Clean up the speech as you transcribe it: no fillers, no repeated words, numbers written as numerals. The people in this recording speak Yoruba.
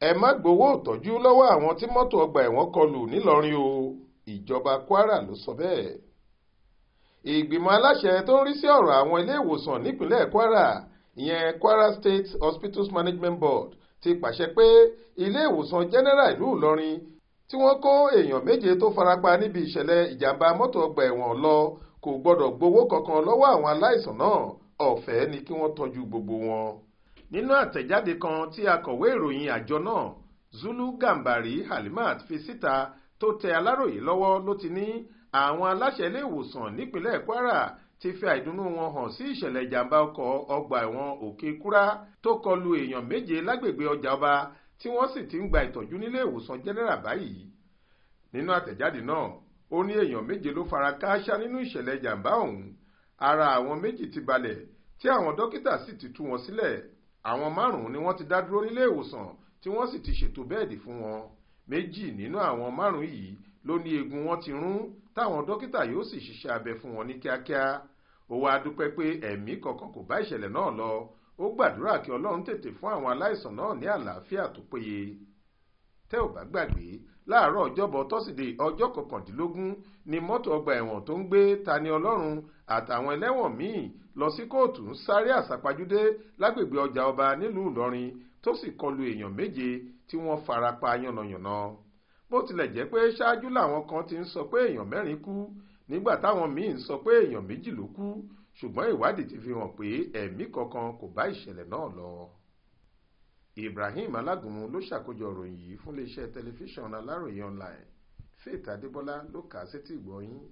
ẹ má gbowó ìtọ́jú lọ́wọ́ àwọn tí mọ́tò ọgbà ẹ̀wọ̀n kọlù nílọrin o, ìjọba Kwara ló sọ bẹ́ẹ̀. Ìgbìmọ̀ aláṣẹ tó ń rí sí ọ̀rọ̀ àwọn ilé ìwòsàn nípínlẹ̀ Kwara, ìyẹn Kwara State Hospitals Management Board, ti pàṣẹ pé ilé ìwòsàn general ìlú Ìlọrin tí wọ́n kó èèyàn 7 tó farapa níbi ìṣẹ̀lẹ̀ ìjàmbá mọ́tò ọgbà ẹ̀wọ̀n lọ kò gbọ́dọ̀ gbowó kankan lọ́wọ́ àwọn aláìsàn náà, ọ̀fẹ́ ni kí wọ́n tọ́jú gbogbo wọn. Nínú àtẹ̀jáde kan tí akọ̀wé ìròyìn àjọ náà Zulu Gambari Halimat fi síta tó tẹ Aláròyé lọ́wọ́ ló ti ní àwọn aláṣẹ ilé ìwòsàn nípínlẹ̀ Kwara ti fi àìdùnnú wọn hàn sí ìṣẹ̀lẹ̀ ìjàmbá ọkọ̀ ọgbà ẹ̀wọ̀n Òkè Kúrá tó kọlu èèyàn 7 lágbègbè ọjà ọba tí wọ́n sì ti ń gba ìtọ́jú nílé ìwòsàn general báyìí. Nínú àtẹ̀jáde náà ó ní èèyàn 7 ló fara kááṣá nínú ìṣẹ̀lẹ̀ ìjàmbá ọ̀hún. Ara àwọn 2 ti balẹ̀ tí àwọn dókítà sì ti tú wọn sílẹ̀. Àwọn 5 ni wọ́n ti dá dúró nílé ìwòsàn tí wọ́n sì ti ṣètò bẹ́ẹ̀dì fún wọn. 2 nínú àwọn 5 yìí ló ní eegun wọn ti rún táwọn dókítà yóò sì ṣiṣẹ́ abẹ fún wọn ní kíákíá. Ó wá dúpẹ́ pé ẹ̀mí kankan kò bá ìṣẹ̀lẹ̀ náà lọ. Ó gbàdúrà kí Ọlọ́run tètè fún àwọn aláìsàn náà ní àlàáfíà tó péye. Tẹ́ ò bá gbàgbé, láàárọ̀ ọjọ́bọ̀ tọ́sídẹ̀ẹ́ ọjọ́ 19 ni mọ́tò ọgbà ẹ̀wọ̀n tó ń gbé Tani Ọlọ́run àtàwọn ẹlẹ́wọ̀n míì lọ sí kóòtù ń sáré àsápajúdé lágbègbè ọjà ọba nílùú Ìlọrin tó sì kọlu èèyàn 7 tí wọ́n fara pa yánnayànna. Bó tilẹ̀ jẹ́ pé ṣáájú làwọn kan ti ń sọ pé èèyàn 4 kú nígbà táwọn míì ń sọ pé èèyàn 2 ló kú, ṣùgbọ́n ìwádìí ti fi hàn pé ẹ̀mí kankan kò bá ìṣẹ̀lẹ̀ náà lọ. Ibrahim Alágúnmu ló ṣàkójọ ìròyìn yìí fún iléeṣẹ́ tẹlifíṣàn Aláròyé online. Faith Adébọ́lá ló kà á sétí ìgbọ́ yín.